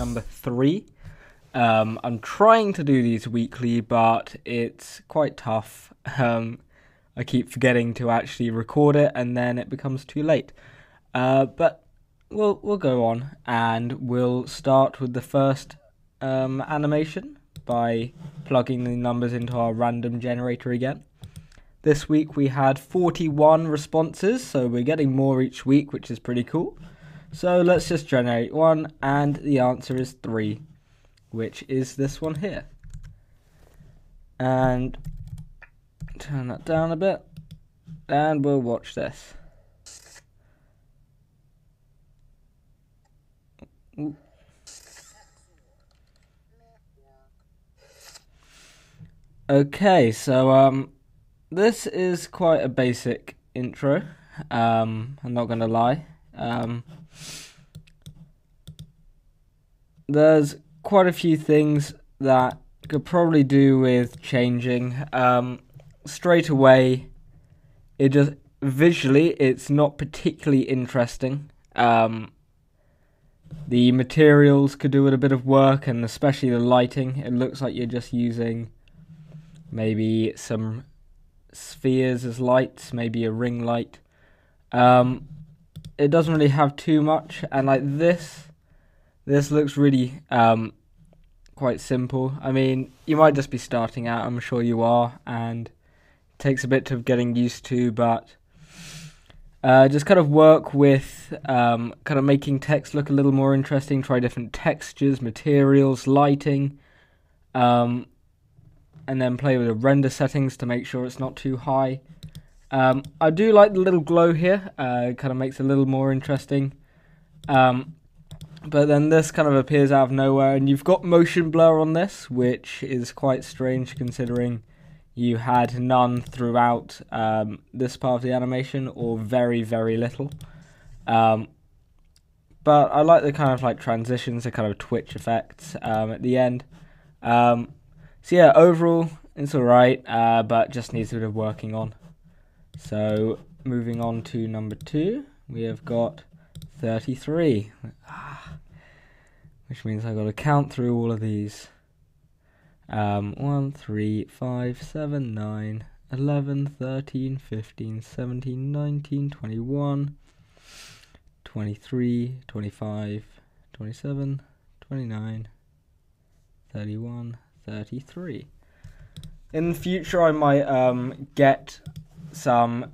number 3. I'm trying to do these weekly, but it's quite tough. I keep forgetting to actually record it, and then it becomes too late. But we'll go on, and we'll start with the first animation by plugging the numbers into our random generator again. This week we had 41 responses, so we're getting more each week, which is pretty cool. So let's just generate one, and the answer is 3, which is this one here. And turn that down a bit, and we'll watch this. Ooh. Okay, so this is quite a basic intro. I'm not gonna lie. There's quite a few things that could probably do with changing. Straight away, it just visually it's not particularly interesting. The materials could do with a bit of work, and especially the lighting. It looks like you're just using maybe some spheres as lights, maybe a ring light. It doesn't really have too much, and like this looks really quite simple. I mean, you might just be starting out, I'm sure you are, and it takes a bit of getting used to, but just kind of work with kind of making text look a little more interesting. Try different textures, materials, lighting, and then play with the render settings to make sure it's not too high. I do like the little glow here. It kind of makes it a little more interesting. But then this kind of appears out of nowhere, and you've got motion blur on this, which is quite strange considering you had none throughout this part of the animation, or very, very little. But I like the kind of like transitions, the kind of twitch effects at the end. So yeah, overall it's alright, but just needs a bit of working on. So moving on to number 2, we have got 33. Which means I've got to count through all of these. 1, 3, 5, 7, 9, 11, 13, 15, 17, 19, 21, 23, 25, 27, 29, 31, 33. In the future I might get some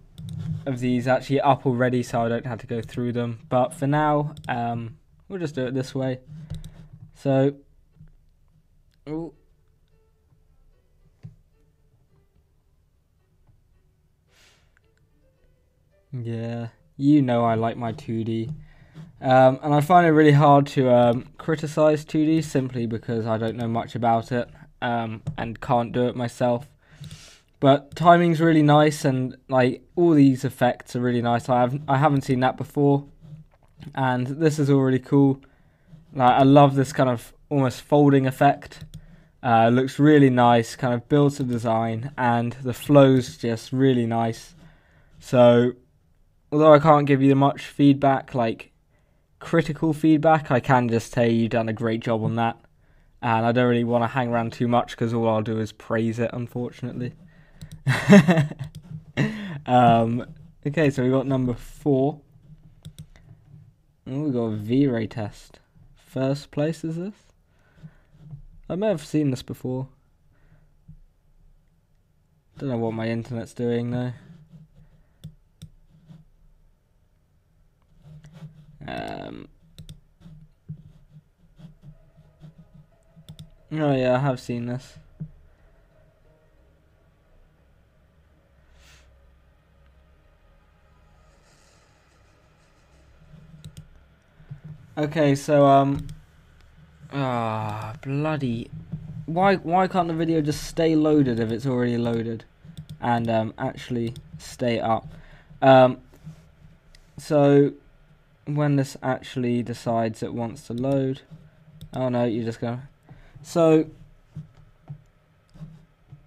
of these actually up already, so I don't have to go through them. But for now, we'll just do it this way. So, ooh. Yeah, you know I like my 2D. And I find it really hard to criticize 2D simply because I don't know much about it and can't do it myself. But timing's really nice, and like all these effects are really nice. I haven't seen that before, and this is all really cool. Like, I love this kind of almost folding effect. It looks really nice, kind of builds the design, and the flow's just really nice. So, although I can't give you much feedback, like critical feedback, I can just say you've done a great job on that. And I don't really want to hang around too much because all I'll do is praise it, unfortunately. Okay, so we got number 4. Oh, we got a V-Ray test. First place is this? I may have seen this before. Don't know what my internet's doing though. Oh yeah, I have seen this. Okay, so bloody, why can't the video just stay loaded if it's already loaded, and actually stay up? So when this actually decides it wants to load, oh no, you're just gonna. So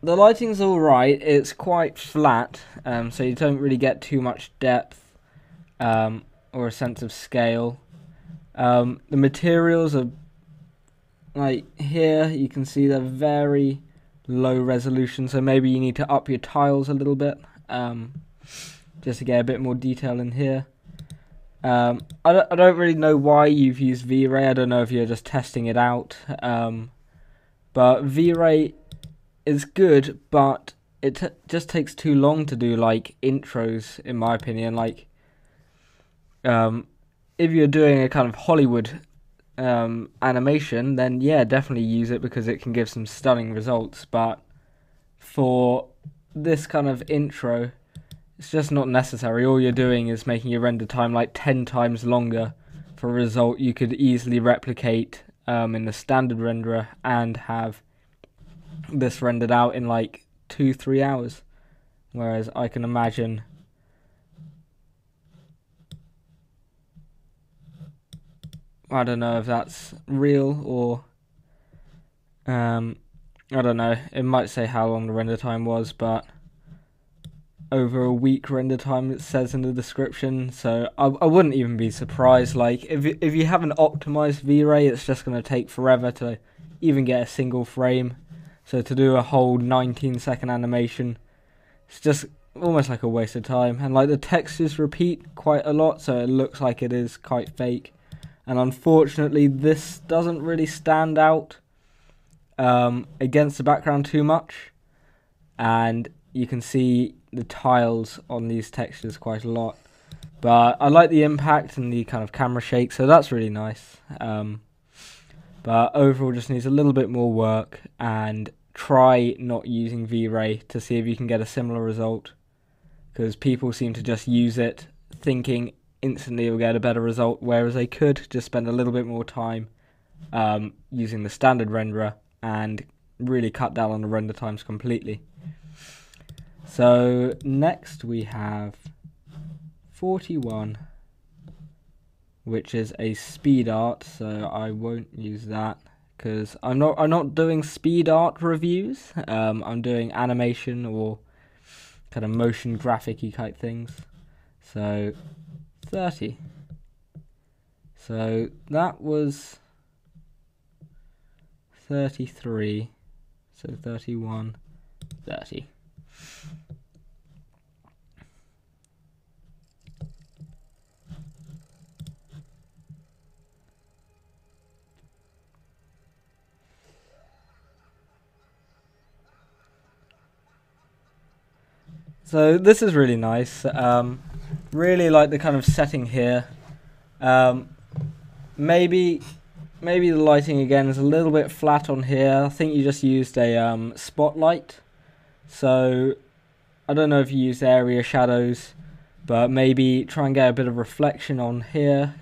the lighting's alright. It's quite flat, so you don't really get too much depth or a sense of scale. The materials are like here you can see they're very low resolution, so maybe you need to up your tiles a little bit, just to get a bit more detail in here. I don't really know why you've used V-Ray. I don't know if you're just testing it out, but V-Ray is good, but it just takes too long to do like intros, in my opinion. Like, if you're doing a kind of Hollywood animation, then yeah, definitely use it because it can give some stunning results. But for this kind of intro, it's just not necessary. All you're doing is making your render time like 10 times longer for a result you could easily replicate in the standard renderer and have this rendered out in like 2-3 hours. Whereas I can imagine I don't know if that's real or I don't know. It might say how long the render time was, but over a week render time it says in the description, so I wouldn't even be surprised. Like if you haven't optimized V-Ray, it's just going to take forever to even get a single frame. So to do a whole 19-second animation, it's just almost like a waste of time. And like the textures repeat quite a lot, so it looks like it is quite fake. And unfortunately, this doesn't really stand out against the background too much. And you can see the tiles on these textures quite a lot. But I like the impact and the kind of camera shake, so that's really nice. But overall, just needs a little bit more work, and try not using V-Ray to see if you can get a similar result. Because people seem to just use it thinking instantly you'll get a better result, whereas they could just spend a little bit more time using the standard renderer and really cut down on the render times completely. So next we have 41, which is a speed art, so I won't use that because I'm not doing speed art reviews. I'm doing animation or kind of motion graphic-y type things. So 30. So that was 33. So 31, 30. So this is really nice. Really like the kind of setting here. Maybe the lighting again is a little bit flat on here. I think you just used a spotlight. So I don't know if you used area shadows, but maybe try and get a bit of reflection on here.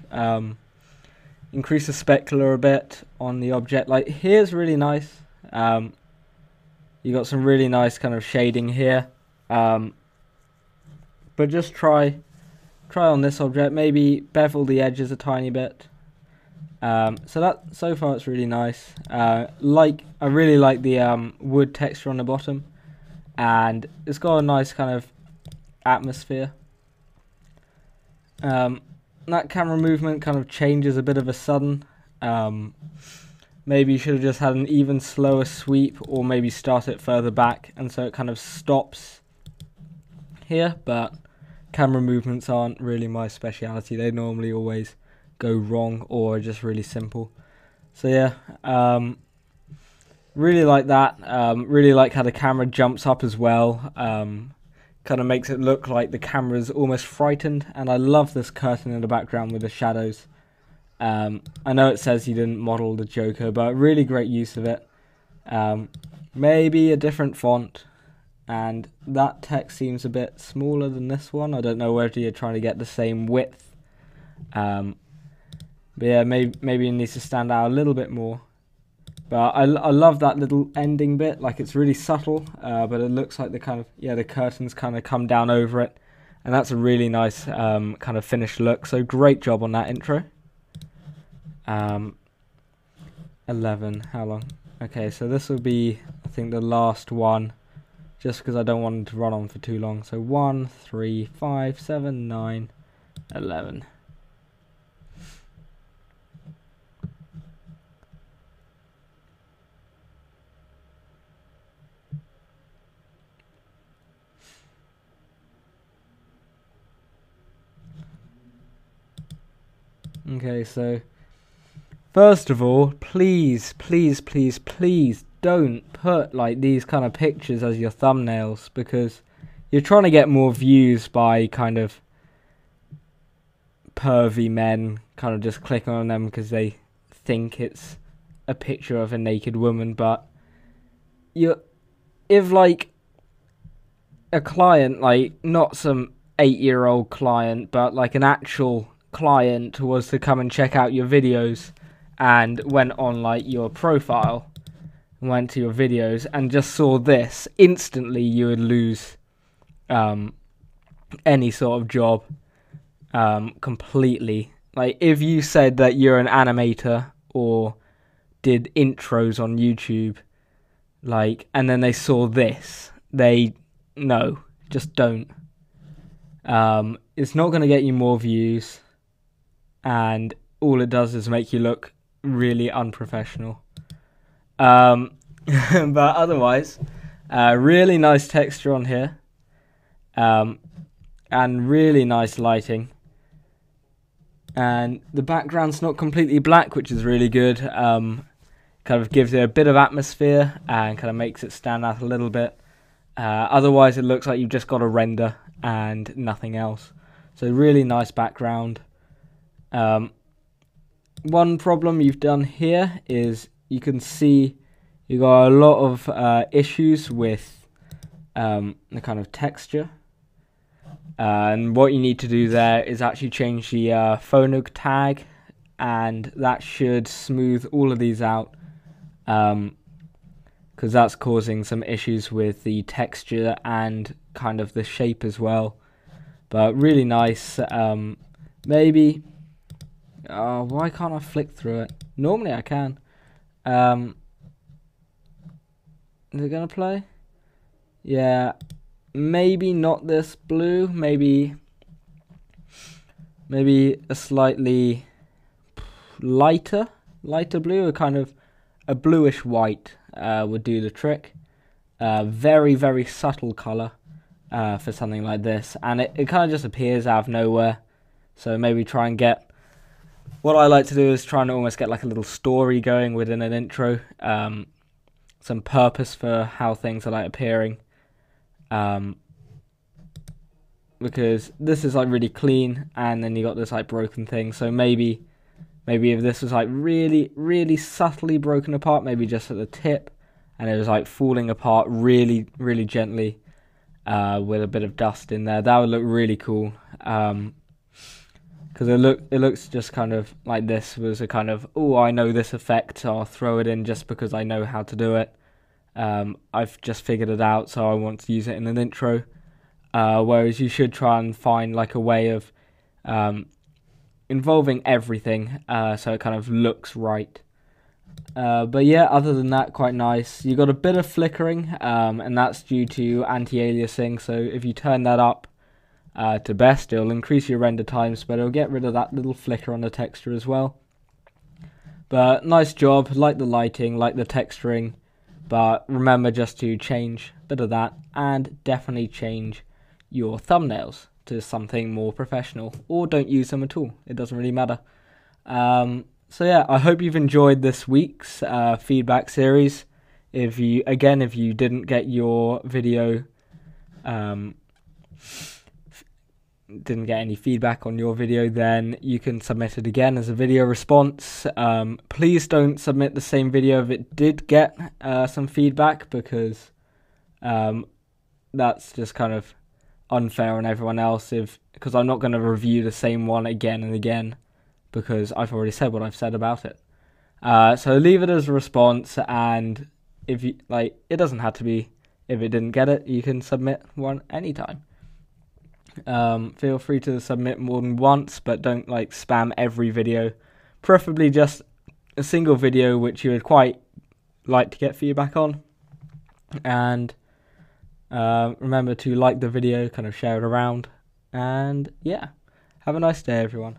Increase the specular a bit on the object. Like here's really nice. You got some really nice kind of shading here. But just try on this object, maybe bevel the edges a tiny bit. So far it's really nice. I really like the wood texture on the bottom, and it's got a nice kind of atmosphere. That camera movement kind of changes a bit of a sudden. Maybe you should have just had an even slower sweep, or maybe start it further back, and so it kind of stops here. But camera movements aren't really my speciality. They normally always go wrong or are just really simple. So yeah, really like that. Really like how the camera jumps up as well. Kind of makes it look like the camera's almost frightened. And I love this curtain in the background with the shadows. I know it says you didn't model the Joker, but really great use of it. Maybe a different font. And that text seems a bit smaller than this one. I don't know whether you're trying to get the same width. But yeah, maybe it needs to stand out a little bit more. But I love that little ending bit. Like it's really subtle, but it looks like the curtains kind of come down over it. And that's a really nice kind of finished look. So great job on that intro. 11, how long? Okay, so this will be, I think, the last one. Just because I don't want it to run on for too long. So 1, 3, 5, 7, 9, 11. Okay, so first of all, please don't put like these kind of pictures as your thumbnails, because you're trying to get more views by kind of pervy men kind of just clicking on them because they think it's a picture of a naked woman. But if like a client, like not some 8-year-old client, but like an actual client was to come and check out your videos and went on like your profile, went to your videos and just saw this, instantly you would lose any sort of job completely. Like if you said that you're an animator or did intros on YouTube, like, and then they saw this, no, just don't. It's not going to get you more views, and all it does is make you look really unprofessional. But otherwise, really nice texture on here, and really nice lighting. And the background's not completely black, which is really good. Kind of gives it a bit of atmosphere and kind of makes it stand out a little bit. Otherwise, it looks like you've just got a render and nothing else. So really nice background. One problem you've done here is you can see you got a lot of issues with the kind of texture. And what you need to do there is actually change the phonog tag, and that should smooth all of these out, because that's causing some issues with the texture and kind of the shape as well. But really nice. Maybe why can't I flick through it? Normally I can. Is it gonna play? Yeah, maybe not this blue, maybe a slightly lighter blue, or kind of a bluish white would do the trick. Very subtle color for something like this, and it kind of just appears out of nowhere. So maybe try and get, what I like to do is try and almost get like a little story going within an intro, some purpose for how things are like appearing. Because this is like really clean, and then you got this like broken thing. So maybe if this was like really subtly broken apart, maybe just at the tip, and it was like falling apart really gently, with a bit of dust in there, that would look really cool. Because it looks just kind of like this was a kind of, oh, I know this effect, so I'll throw it in just because I know how to do it. I've just figured it out, so I want to use it in an intro. Whereas you should try and find like a way of involving everything, so it kind of looks right. But yeah, other than that, quite nice. You got a bit of flickering, and that's due to anti-aliasing. So if you turn that up to best, it'll increase your render times, but it'll get rid of that little flicker on the texture as well. But nice job, like the lighting, like the texturing. But remember just to change a bit of that, and definitely change your thumbnails to something more professional, or don't use them at all. It doesn't really matter. So yeah, I hope you've enjoyed this week's feedback series. If you didn't get your video, didn't get any feedback on your video, then you can submit it again as a video response. Please don't submit the same video if it did get some feedback, because that's just kind of unfair on everyone else, because I'm not going to review the same one again and again, because I've already said what I've said about it. So leave it as a response, and if you like, it doesn't have to be, if it didn't get it, you can submit one anytime. Feel free to submit more than once, but don't like spam every video. Preferably just a single video which you would quite like to get feedback on. And remember to like the video, kind of share it around, and yeah, have a nice day everyone.